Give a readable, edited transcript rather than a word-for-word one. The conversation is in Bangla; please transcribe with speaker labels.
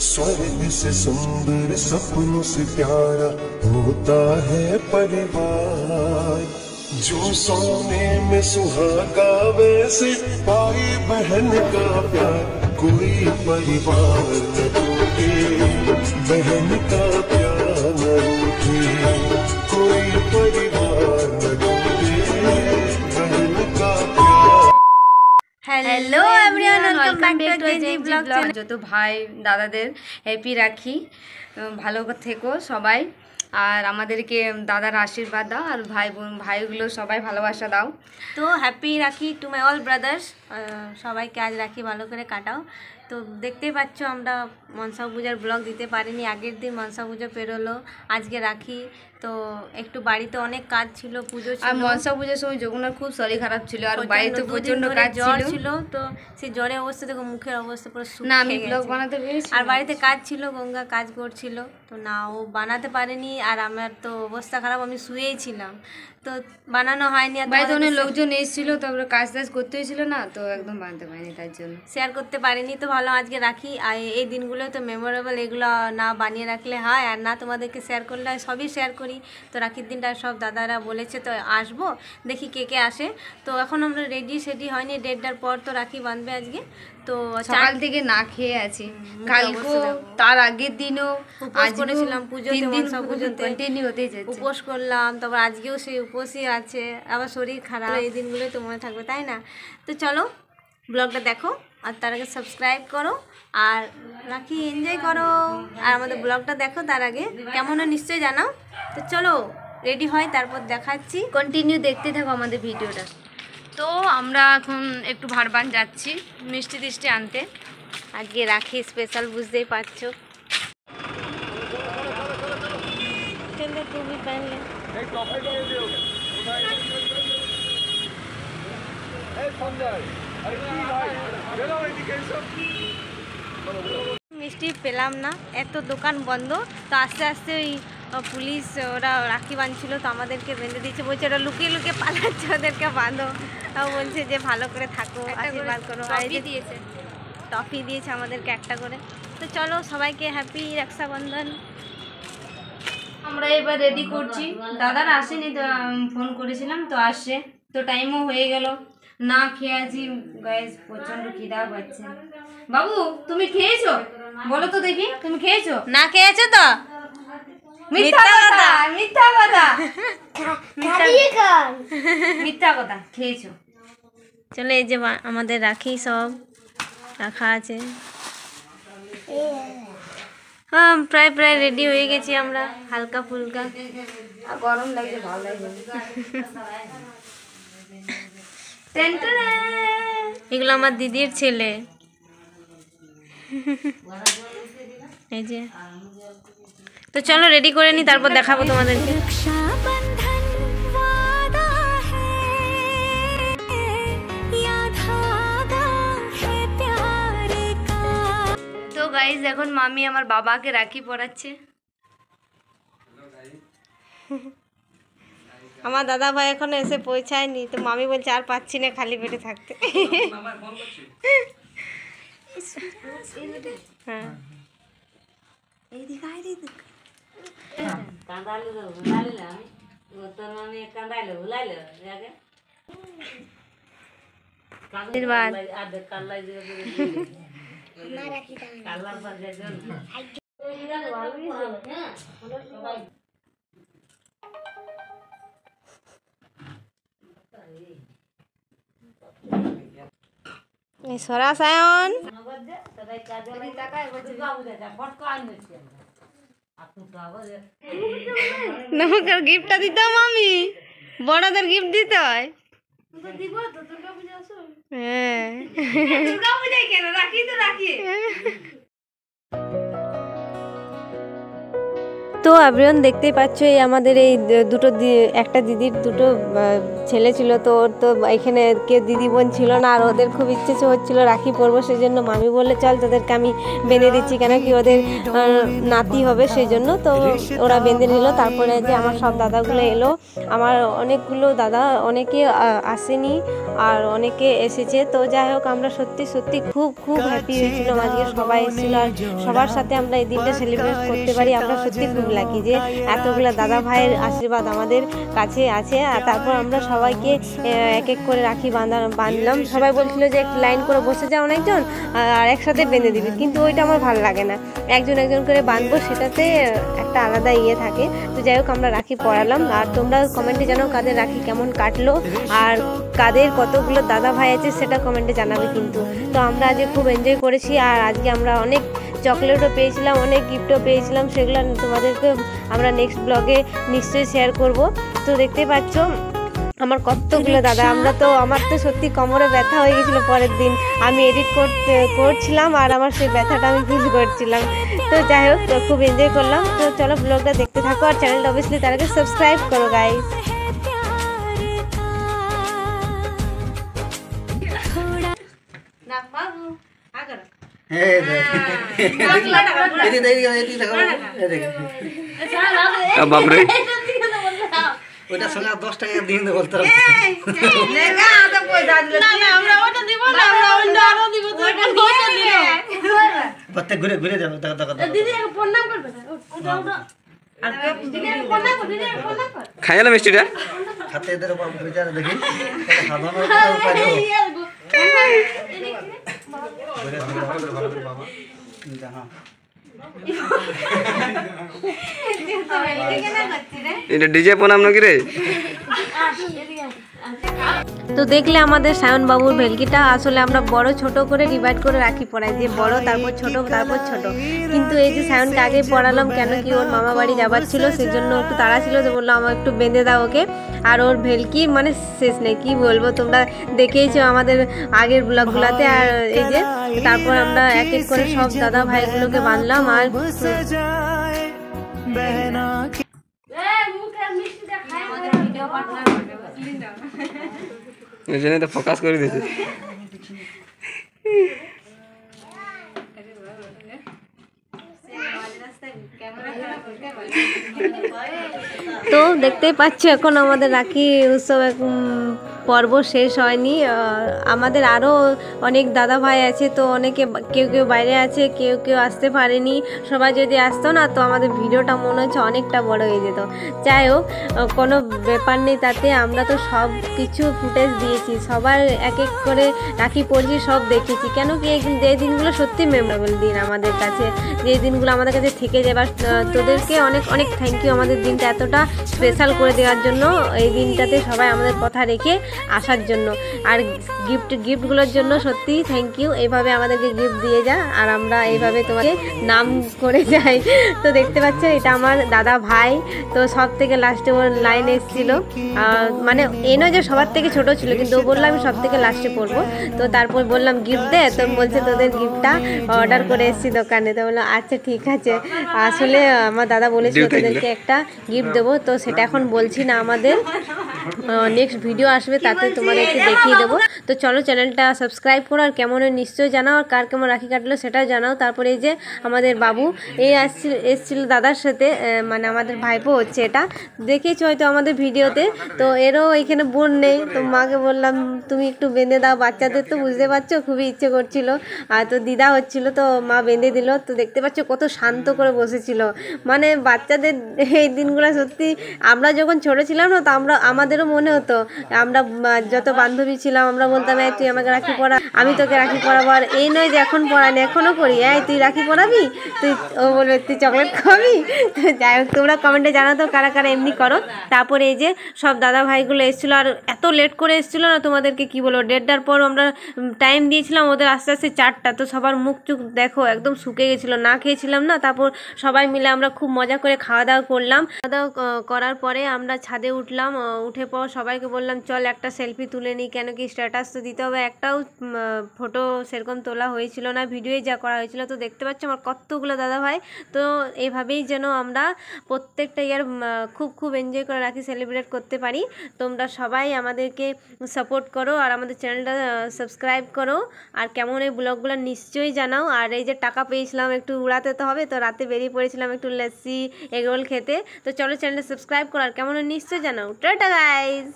Speaker 1: स्वर्ग से सुंदर सपनों से प्यारा होता है परिवार। जो सोने में सुहागा वैसे भाई बहन का प्यार कोई परिवार न टूटे, बहन का प्यार न रूठे, कोई परिवार न टूटे, बहन का प्यार।
Speaker 2: Hello everyone, welcome back to JG blog. যত ভাই দাদাদের হ্যাপি রাখি, ভালো থেকো সবাই, আর আমাদেরকে দাদার আশীর্বাদ দাও, আর ভাইগুলো সবাই ভালোবাসা দাও। তো হ্যাপি রাখি টু মাই অল ব্রাদার্স। সবাইকে আজ রাখি ভালো করে কাটাও। তো দেখতেই পাচ্ছ আমরা মনসা পূজার ব্লগ দিতে পারিনি, আগের দিন মনসা পুজো পেরোলো, আজকে রাখি। তো একটু বাড়িতে অনেক কাজ ছিল, পুজো ছিল, আর মনসা পুজোর সময় যমুনার খুব শরীর খারাপ ছিল, আর বাড়িতে প্রচন্ড কাজ ছিল। তো সেই জ্বরের অবস্থা দেখো, মুখের অবস্থা পুরো শুকিয়ে আমি ব্লগ বানাতে পেরেছি, আর বাড়িতে কাজ ছিল, গঙ্গা কাজ করছিল, তো না ও বানাতে পারেনি, আর আমার তো অবস্থা খারাপ, আমি শুয়েই ছিলাম, তো বানানো হয়নি। আর বাড়িতে অনেক লোকজন এসেছিল, তারপরে কাজ টাজ করতে হয়েছিল না, তো একদম বানাতে পারিনি, তার জন্য শেয়ার করতে পারিনি। তো ভালো আজকে রাখি, আর এই দিনগুলো তো মেমোরেবল, এগুলো না বানিয়ে রাখলে হয়, আর না তোমাদেরকে শেয়ার করলে হয়, সবই শেয়ার করি। তো রাখির দিনটা সব দাদারা বলেছে, তো আসবো, দেখি কে কে আসে। তো এখন আমরা রেডি সেডি হয়নি, 1:30টার পর তো রাখি বাঁধবে আজকে। তো সকাল থেকে না খেয়ে আছি, কালকেও তার আগের দিনও উপোস করেছিলাম, পুজোতে মনসা পুজোতে কন্টিনিউ হতেই যাচ্ছে, উপোস করলাম, তারপর আজকেও সেই উপোসই আছে, আবার শরীর খারাপ, এই দিনগুলোই তো মনে থাকবে, তাই না? তো চলো ব্লগটা দেখো, আর তার আগে সাবস্ক্রাইব করো, আর রাখি এনজয় করো, আর আমাদের ব্লগটা দেখো, তার আগে কেমন হয় নিশ্চয়ই জানাও। তো চলো রেডি হয়, তারপর দেখাচ্ছি, কন্টিনিউ দেখতে থাকো আমাদের ভিডিওটা। তো আমরা এখন একটু ভারবান যাচ্ছি মিষ্টি টিষ্টি আনতে, আজকে রাখি স্পেশাল, বুঝতেই পারছো। তুমি পहनले মিষ্টি পেলাম না, এত দোকান বন্ধ। তো আস্তে আস্তে ওই পুলিশ ওরা রাখি বাঁধছিল, তো আমাদেরকে বেঁধে দিয়েছে, বলছে ওরা লুকিয়ে লুকিয়ে পালাচ্ছে, ওদেরকে বাঁধো, তাও বলছে যে ভালো করে থাকো, আশীর্বাদ করো, দিয়েছে টফি দিয়েছে আমাদেরকে একটা করে। তো চলো সবাইকে হ্যাপি রক্ষাবন্ধন। আমরা এবার রেডি করছি, দাদারা আসেনি, তো ফোন করেছিলাম, তো আসছে, তো টাইমও হয়ে গেল, না খেয়ে আছি গাইস, প্রচন্ড খিদা পাচ্ছে। বাবু তুমি খেয়েছো? বলো তো দেখি, তুমি খেয়েছো? না খেয়েছো তো? মিথ্যা কথা, মিথ্যা কথা, মিথ্যা কথা, খেয়েছো। চলো এই যে আমাদের রাখি সব রাখা আছে, হ্যাঁ প্রায় প্রায় রেডি হয়ে গেছি আমরা, হালকা ফুলকা, গরম লাগছে, ভালো লাগছে। এগুলো আমার দিদির ছেলে, এই যে। তো চলো রেডি করে নি, তারপর দেখাবো তোমাদেরকে। তো গাইজ এখন মামি আমার বাবাকে রাখি পরাচ্ছে। আমার দাদা ভাই এখন এসে পৌঁছায়নি, তো মামি বলছে আর পাচ্ছি না খালি পেটে থাকতে। হ্যাঁ সরা সায়ন নমস্কার, গিফটটা দিতে মামি, বড়দের গিফট দিতে হয়। হ্যাঁ দুর্গা পূজায় কেন রাখি, তো রাখি।
Speaker 3: তো এভরিওয়ান দেখতেই পাচ্ছ এই আমাদের এই দুটো একটা দিদির দুটো ছেলে ছিল, তো ওর তো এখানে কেউ দিদি বোন ছিল না, আর ওদের খুব ইচ্ছে হচ্ছিলো রাখি পরবো, সেই জন্য মামি বললে চল তোদেরকে আমি বেঁধে দিচ্ছি, কেন কি ওদের নাতি হবে সেই জন্য। তো ওরা বেঁধে নিল। তারপরে যে আমার সব দাদাগুলো এলো, আমার অনেকগুলো দাদা অনেকে আসেনি আর অনেকে এসেছে। তো যাই হোক আমরা সত্যি সত্যি খুব খুব হ্যাপি হয়েছিলাম, আজকে সবাই এসেছিলো আর সবার সাথে আমরা এই দিনটা সেলিব্রেট করতে পারি। আমরা সত্যি খুব লাকি যে এতগুলো দাদা ভাইয়ের আশীর্বাদ আমাদের কাছে আছে। আর তারপর আমরা সবাইকে এক এক করে রাখি বাঁধলাম। সবাই বলছিল যে একটু লাইন করে বসে যাও অনেকজন আর একসাথে বেঁধে দিবি, কিন্তু ওইটা আমার ভালো লাগে না, একজন একজন করে বাঁধবো, সেটাতে একটা আলাদা ইয়ে থাকে। তো যাই হোক আমরা রাখি পরালাম। আর তোমরা কমেন্টে জানাও কাদের রাখি কেমন কাটলো আর কাদের কতগুলো দাদা ভাই আছে সেটা কমেন্টে জানাবে কিন্তু। তো আমরা আজকে খুব এনজয় করেছি আর আজকে আমরা অনেক চকলেটও পেয়েছিলাম, অনেক গিফটও পেয়েছিলাম, সেগুলো তোমাদেরকে আমরা নেক্সট ব্লগে নিশ্চয়ই শেয়ার করব। তো দেখতেই পাচ্ছ আমার কতগুলো দাদা, আমার তো সত্যি কোমরে ব্যথা হয়ে গেছিলো পরের দিন, আমি এডিট করছিলাম আর আমার সেই ব্যথাটা আমি ফিল করছিলাম। তো যাই হোক খুব এনজয় করলাম। তো চলো ব্লগটা দেখতে থাকো আর চ্যানেলটা অবভিয়াসলি তার আগে সাবস্ক্রাইব করো গাইস।
Speaker 4: বাপরে
Speaker 5: ওইটা সঙ্গে 10 টাকা দিয়ে দেবো বলতে প্রত্যেক ঘুরে ঘুরে যাবে
Speaker 4: খাইলে মিষ্টিটা
Speaker 5: হাতে এদের উপর বিচার দেখি
Speaker 4: এটা ডিজে প্রণাম নাকি রে?
Speaker 3: তো দেখলে আমাদের সায়ন বাবুর ভেলকিটা, আসলে আমরা বড় ছোট করে ডিভাইড করে রাখি পড়াই, যে বড় তারপর ছোট তারপর ছোট। কিন্তু এই যে সায়নকে আগে পড়ালাম, কেন কি ওর মামা বাড়ি যাবার ছিল, সেই জন্য একটু তাড়া ছিল, তো বললো আমার একটু বেঁধে দাও ওকে। আর ওর ভেলকি মানে শেষ নেই, কি বলবো, তোমরা দেখেইছো আমাদের আগের ব্লগগুলোতে। আর এই যে তারপর আমরা এক এক করে সব দাদা ভাইগুলোকে বাঁধলাম। আর
Speaker 4: এজন্য তো ফোকাস করে দিয়েছি।
Speaker 3: তো দেখতেই পাচ্ছ এখন আমাদের রাখি উৎসব পর্ব শেষ হয়নি, আমাদের আরও অনেক দাদা ভাই আছে, তো অনেকে কেউ কেউ বাইরে আছে, কেউ কেউ আসতে পারেনি। সবাই যদি আসতো না তো আমাদের ভিডিওটা মনে হচ্ছে অনেকটা বড় হয়ে যেত। যাই হোক কোনো ব্যাপার নেই, তাতে আমরা তো সব কিছু ফুটেজ দিয়েছি, সবার এক এক করে রাখি পড়ছি, সব দেখেছি। কেন কি এই দিনগুলো সত্যি মেমোরেবল দিন আমাদের কাছে, যে দিনগুলো আমাদের কাছে থেকে যাবার। তোদেরকে অনেক অনেক থ্যাংক ইউ আমাদের দিনটা এতটা স্পেশাল করে দেওয়ার জন্য, এই দিনটাতে সবাই আমাদের কথা রেখে আসার জন্য। আর গিফটগুলোর জন্য সত্যিই থ্যাংক ইউ, এইভাবে আমাদেরকে গিফট দিয়ে যা আর আমরা এইভাবে তোমাকে নাম করে যাই। তো দেখতে পাচ্ছ এটা আমার দাদা ভাই, তো সব থেকে লাস্টে ওর লাইন এসেছিল, মানে এই নয় যে সবার থেকে ছোট ছিল, কিন্তু ও বললো আমি সব থেকে লাস্টে পড়বো। তো তারপর বললাম গিফট দে, তো বলছে তোদের গিফটটা অর্ডার করে এসেছি দোকানে। তো বললো আচ্ছা ঠিক আছে, আসলে আমার দাদা বলেছিল তোদেরকে একটা গিফট দেবো, তো সেটা এখন বলছি না, আমাদের নেক্সট ভিডিও আসবে তাতে তোমাদেরকে দেখিয়ে দেবো। তো চলো চ্যানেলটা সাবস্ক্রাইব করো আর কেমন নিশ্চয়ই জানাও, আর কার কেমন রাখি কাটলো সেটাও জানাও। তারপরে এই যে আমাদের বাবু এই এসছিল দাদার সাথে, মানে আমাদের ভাইপো হচ্ছে, এটা দেখেছো হয়তো আমাদের ভিডিওতে। তো এরও এখানে বোন নেই, তো মাকে বললাম তুমি একটু বেঁধে দাও বাচ্চাদের, তো বুঝতে পারছো খুবই ইচ্ছে করছিল, আর তো দিদা হচ্ছিল, তো মা বেঁধে দিল। তো দেখতে পাচ্ছ কত শান্ত করে বসেছিল, মানে বাচ্চাদের এই দিনগুলো সত্যি, আমরা যখন ছোটো ছিলাম না তো আমাদেরও মনে হতো, আমরা যত বান্ধবী ছিলাম আমরা বলতাম এই তুই আমাকে রাখি পরা, আমি তোকে রাখি পরাবো। আর এই নয় যে এখন পরানি, এখনও করি, এই তুই রাখি পরাবি, ও বলবে তুই চকলেট খাবি। তো যাই হোক তোমরা কমেন্টে জানাতো কারা কারা এমনি করো। তারপরে এই যে সব দাদা ভাইগুলো এসেছিলো, আর এত লেট করে এসেছিলো না তোমাদেরকে কি বলবো, 1:30টার পর আমরা টাইম দিয়েছিলাম, ওদের আস্তে আস্তে 4টা। তো সবার মুখ চুখ দেখো একদম শুকে গেছিলো, না খেয়েছিলাম না। তারপর সবাই মিলে আমরা খুব মজা করে খাওয়া দাওয়া করলাম। খাওয়া দাওয়া করার পরে আমরা ছাদে উঠলাম, উঠে পর সবাইকে বললাম চল একটা একটা সেলফি তুলে নিই, কেন কি স্ট্যাটাস তো দিতে হবে। একটাও ফটো সেরকম তোলা হয়েছিল না, ভিডিওই যা করা হয়েছিল। তো দেখতে পাচ্ছ আমার কতগুলো দাদাভাই। তো এইভাবেই যেন আমরা প্রত্যেকটা ইয়ার খুব খুব এনজয় করে রাখি, সেলিব্রেট করতে পারি। তোমরা সবাই আমাদেরকে সাপোর্ট করো আর আমাদের চ্যানেলটা সাবস্ক্রাইব করো। আর কেমন এই ব্লগগুলো নিশ্চয়ই জানাও। আর এই যে টাকা পেয়েছিলাম একটু উড়াতে তো হবে, তো রাতে বেরিয়ে পড়েছিলাম একটু লস্যি এগরোল খেতে। তো চলো চ্যানেলটা সাবস্ক্রাইব করো আর কেমন নিশ্চয়ই জানাও। Tata guys.